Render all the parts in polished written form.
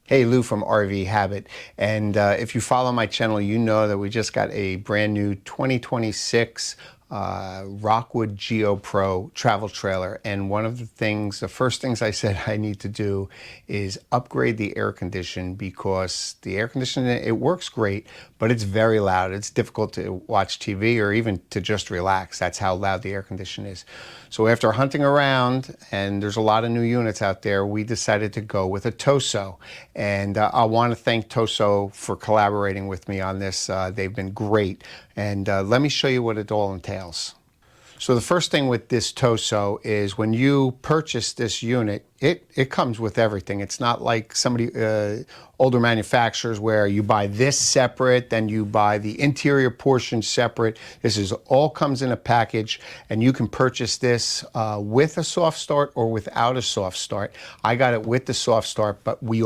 Hey, Lou from RV Habit, and if you follow my channel, you know that we just got a brand new 2026 Rockwood Geo Pro travel trailer, and one of the first things I said I need to do is upgrade the air condition, because the air conditioning, it works great, but it's very loud. It's difficult to watch TV or even to just relax. That's how loud the air condition is. So after hunting around, and there's a lot of new units out there, we decided to go with a Tosot. And I want to thank Tosot for collaborating with me on this. They've been great. And let me show you what it all entails. So the first thing with this Tosot is when you purchase this unit, it comes with everything. It's not like older manufacturers where you buy this separate, then you buy the interior portion separate. This is all comes in a package, and you can purchase this with a soft start or without a soft start. I got it with the soft start, but we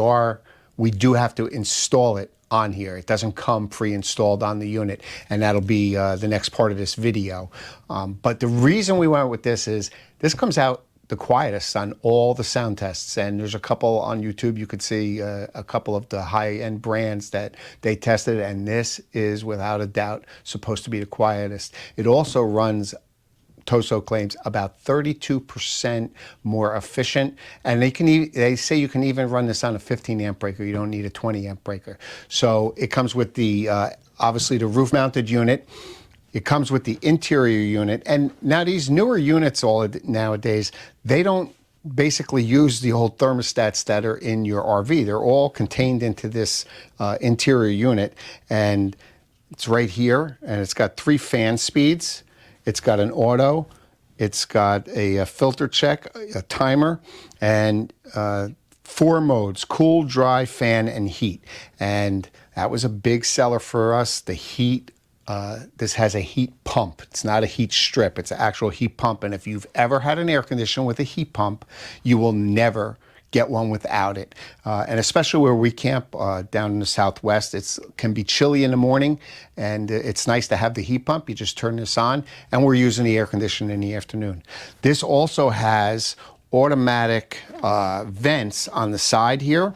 do have to install it on here. It doesn't come pre-installed on the unit, and that'll be the next part of this video. But the reason we went with this is this comes out the quietest on all the sound tests, and there's a couple on YouTube. You could see a couple of the high-end brands that they tested, and this is without a doubt supposed to be the quietest. It also runs, Tosot claims, about 32% more efficient, and they say you can even run this on a 15 amp breaker. You don't need a 20 amp breaker. So it comes with the obviously the roof mounted unit. It comes with the interior unit, and now these newer units nowadays, they don't basically use the old thermostats that are in your RV. They're all contained into this interior unit, and it's right here, and it's got 3 fan speeds. It's got an auto, it's got a filter check, a timer, and 4 modes: cool, dry, fan, and heat. And that was a big seller for us. The heat, this has a heat pump. It's not a heat strip, it's an actual heat pump. And if you've ever had an air conditioner with a heat pump, you will never get one without it. And especially where we camp down in the Southwest, it can be chilly in the morning, and it's nice to have the heat pump. You just turn this on, and we're using the air conditioner in the afternoon. This also has automatic vents on the side here.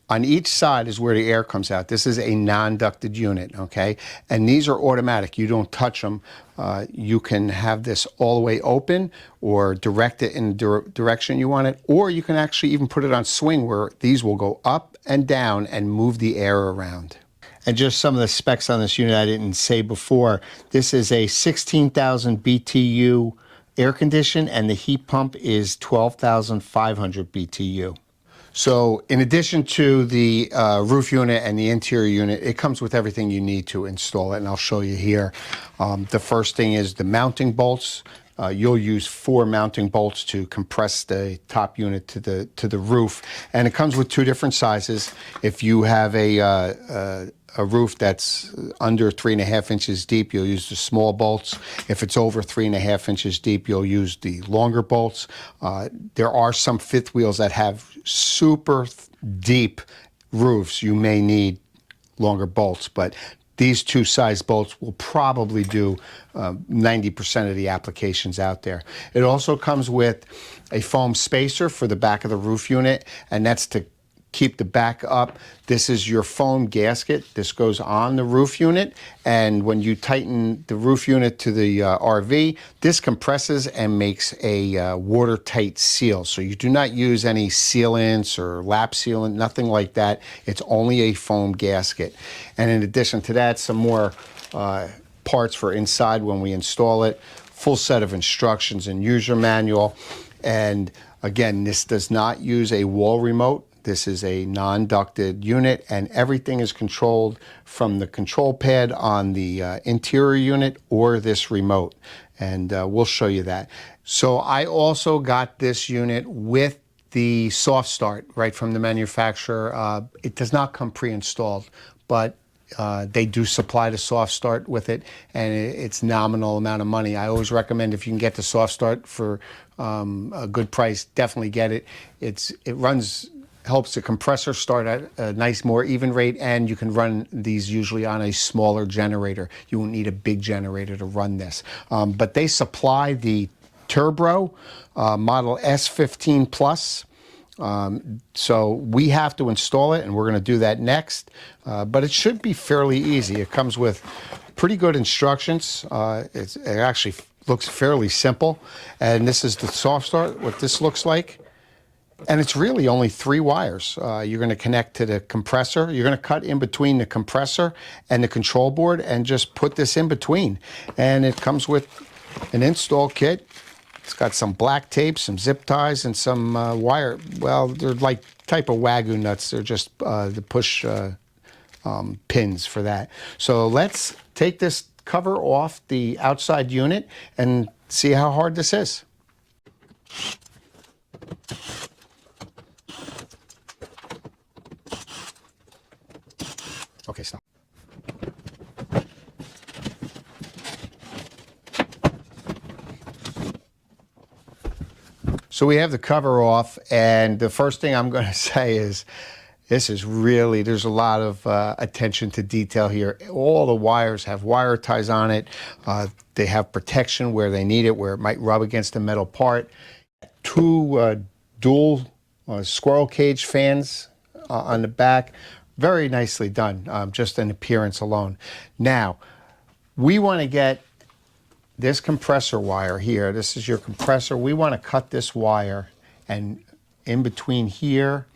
On each side is where the air comes out. This is a non-ducted unit, okay? And these are automatic. You don't touch them. You can have this all the way open or direct it in the direction you want it, or you can actually even put it on swing where these will go up and down and move the air around. And just some of the specs on this unit I didn't say before. This is a 16,000 BTU air condition, and the heat pump is 12,500 BTU. So in addition to the roof unit and the interior unit, it comes with everything you need to install it, and I'll show you here. The first thing is the mounting bolts. You'll use 4 mounting bolts to compress the top unit to the roof, and it comes with 2 different sizes. If you have a roof that's under 3.5 inches deep, you'll use the small bolts. If it's over 3.5 inches deep, you'll use the longer bolts. There are some fifth wheels that have super deep roofs. You may need longer bolts, but these 2 size bolts will probably do 90% of the applications out there. It also comes with a foam spacer for the back of the roof unit, and that's to keep the back up. This is your foam gasket. This goes on the roof unit, and when you tighten the roof unit to the RV, this compresses and makes a watertight seal. So you do not use any sealants or lap sealant, nothing like that. It's only a foam gasket. And in addition to that, some more parts for inside when we install it. Full set of instructions and user manual. And again, this does not use a wall remote. This is a non-ducted unit, and everything is controlled from the control pad on the interior unit or this remote, and we'll show you that. So I also got this unit with the soft start right from the manufacturer. It does not come pre-installed, but they do supply the soft start with it, and it's nominal amount of money. I always recommend, if you can get the soft start for a good price, definitely get it. Helps the compressor start at a nice, more even rate, and you can run these usually on a smaller generator. You won't need a big generator to run this. But they supply the Turbro model S15 Plus So we have to install it, and we're going to do that next. But it should be fairly easy. It comes with pretty good instructions. It actually looks fairly simple. And this is the soft start, what this looks like. And it's really only 3 wires. You're going to connect to the compressor. You're going to cut in between the compressor and the control board and just put this in between. And it comes with an install kit. It's got some black tape, some zip ties, and some wire. Well, they're like type of Wagyu nuts. They're just the push pins for that. So let's take this cover off the outside unit and see how hard this is. Okay, stop. So we have the cover off, and the first thing I'm going to say is this is really, there's a lot of attention to detail here. All the wires have wire ties on it. They have protection where they need it, where it might rub against a metal part. 2 dual squirrel cage fans on the back. Very nicely done, just in appearance alone. Now, we want to get this compressor wire here. This is your compressor. We want to cut this wire, and in between here,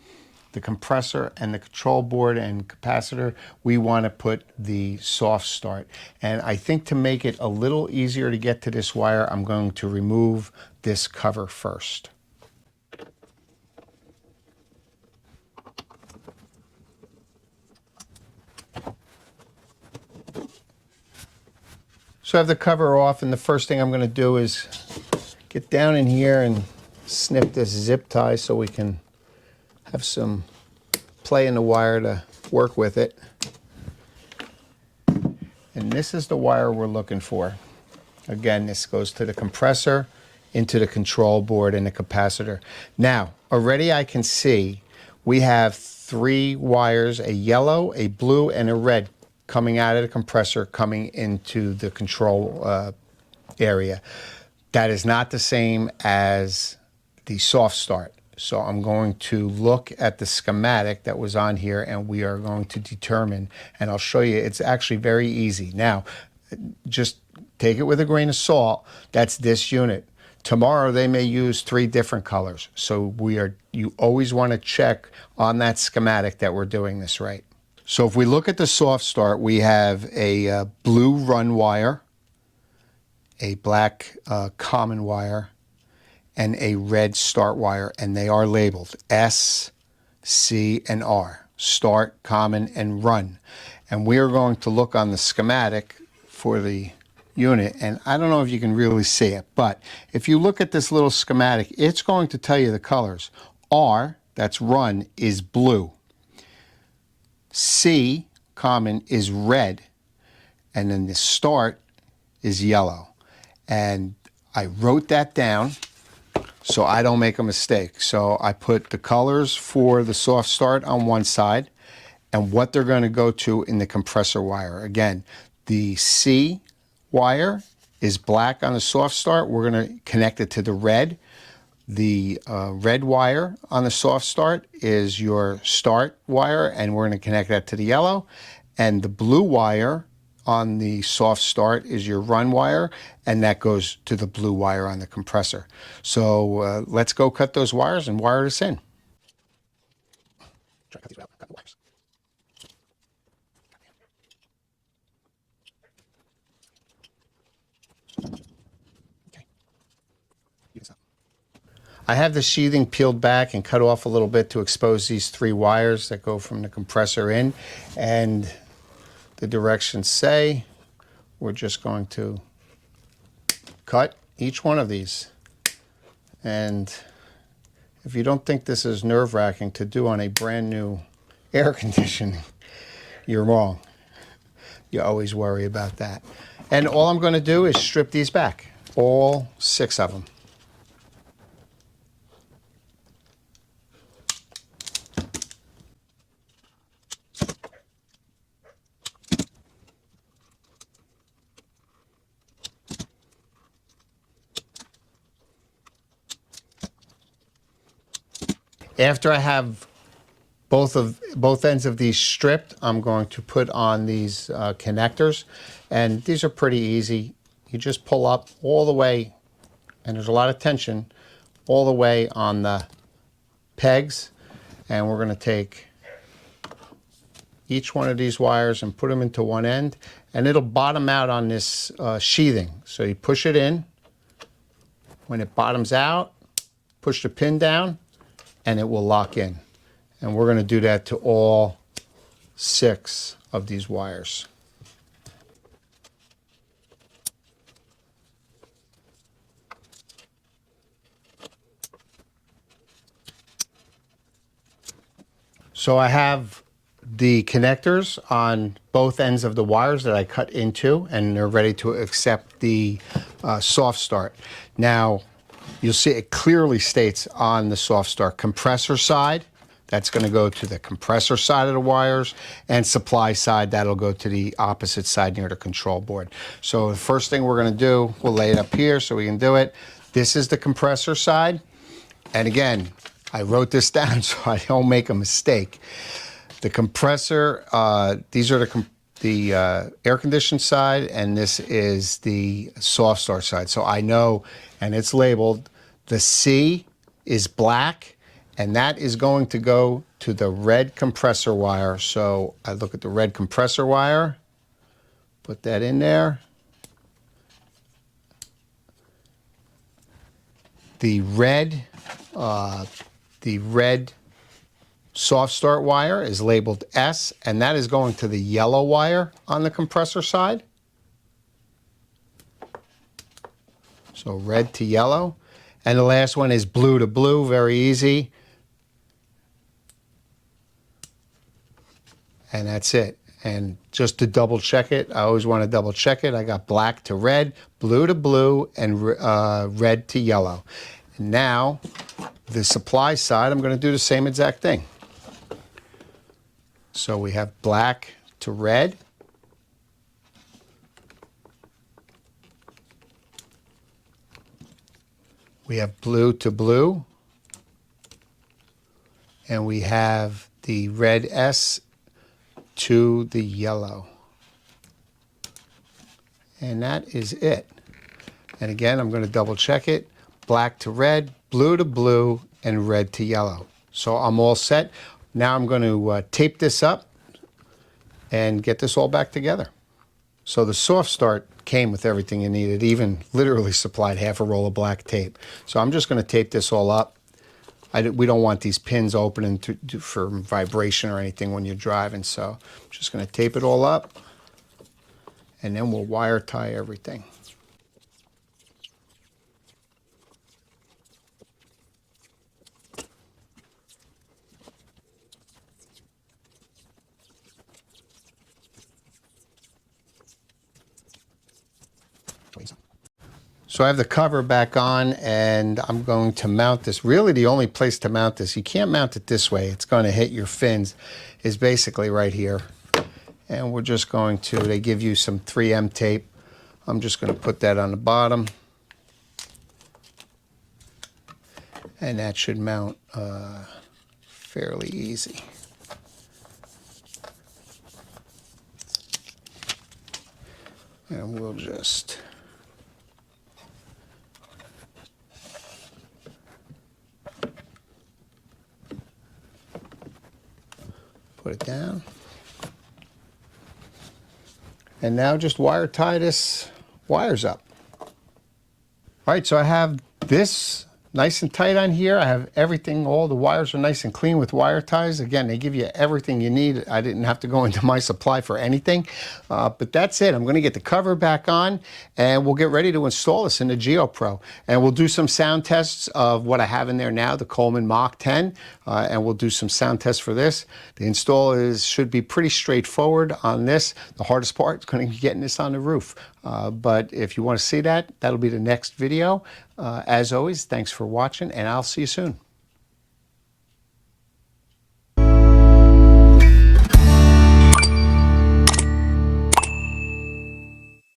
the compressor and the control board and capacitor, we want to put the soft start. And I think to make it a little easier to get to this wire, I'm going to remove this cover first. So I have the cover off, and the first thing I'm going to do is get down in here and snip this zip tie so we can have some play in the wire to work with it. And this is the wire we're looking for. Again, this goes to the compressor, into the control board and the capacitor. Now, already I can see we have 3 wires, a yellow, a blue, and a red, coming out of the compressor, coming into the control area. That is not the same as the soft start. So I'm going to look at the schematic that was on here, and we are going to determine, and I'll show you, it's actually very easy. Now, just take it with a grain of salt. That's this unit. Tomorrow they may use 3 different colors. So you always want to check on that schematic that we're doing this right. So if we look at the soft start, we have a blue run wire, a black common wire, and a red start wire, and they are labeled S, C, and R. Start, common, and run. And we are going to look on the schematic for the unit, and I don't know if you can really see it, but if you look at this little schematic, it's going to tell you the colors. R, that's run, is blue. C, common, is red, and then the start is yellow. And I wrote that down so I don't make a mistake. So I put the colors for the soft start on one side and what they're going to go to in the compressor wire. Again, the C wire is black on the soft start. We're going to connect it to the red. The red wire on the soft start is your start wire, and we're going to connect that to the yellow. And the blue wire on the soft start is your run wire, and that goes to the blue wire on the compressor. So let's go cut those wires and wire this in. Try to cut these out, cut the wires. Okay. Even this up. I have the sheathing peeled back and cut off a little bit to expose these 3 wires that go from the compressor in, and the directions say we're just going to cut each one of these. And if you don't think this is nerve-wracking to do on a brand new air conditioning, you're wrong. You always worry about that. And all I'm going to do is strip these back, all 6 of them. After I have both ends of these stripped, I'm going to put on these connectors, and these are pretty easy. You just pull up all the way, and there's a lot of tension all the way on the pegs, and we're going to take each one of these wires and put them into one end, and it'll bottom out on this sheathing. So you push it in. When it bottoms out, push the pin down, and it will lock in. And we're going to do that to all 6 of these wires. So I have the connectors on both ends of the wires that I cut into, and they're ready to accept the soft start. Now, you'll see it clearly states on the soft start compressor side. That's going to go to the compressor side of the wires, and supply side, that'll go to the opposite side near the control board. So the first thing we're going to do, we'll lay it up here so we can do it. This is the compressor side. And again, I wrote this down so I don't make a mistake. The compressor, these are the air conditioned side, and this is the soft start side. So I know, and it's labeled, the C is black, and that is going to go to the red compressor wire. So I look at the red compressor wire, put that in there. The red soft start wire is labeled S, and that is going to the yellow wire on the compressor side. So red to yellow. And the last one is blue to blue, very easy. And that's it. And just to double check it, I always want to double check it. I got black to red, blue to blue, and red to yellow. And now, the supply side, I'm going to do the same exact thing. So we have black to red. We have blue to blue. And we have the red S to the yellow. And that is it. And again, I'm going to double check it. Black to red, blue to blue, and red to yellow. So I'm all set. Now I'm going to tape this up and get this all back together. So the soft start came with everything you needed, even literally supplied half a roll of black tape. So I'm just going to tape this all up. We don't want these pins opening for vibration or anything when you're driving, so I'm just going to tape it all up, and then we'll wire tie everything. So I have the cover back on, and I'm going to mount this. Really, the only place to mount this, you can't mount it this way, it's going to hit your fins, is basically right here. And we're just going to, they give you some 3M tape. I'm just going to put that on the bottom. And that should mount fairly easy. And we'll just put it down. And now just wire tie this wires up. All right, so I have this nice and tight on here. I have everything, all the wires are nice and clean with wire ties. Again, they give you everything you need. I didn't have to go into my supply for anything, but that's it. I'm gonna get the cover back on, and we'll get ready to install this in the GeoPro. And we'll do some sound tests of what I have in there now, the Coleman Mach 10, and we'll do some sound tests for this. The install should be pretty straightforward on this. The hardest part is gonna be getting this on the roof. But if you wanna see that, that'll be the next video. As always, thanks for watching, and I'll see you soon.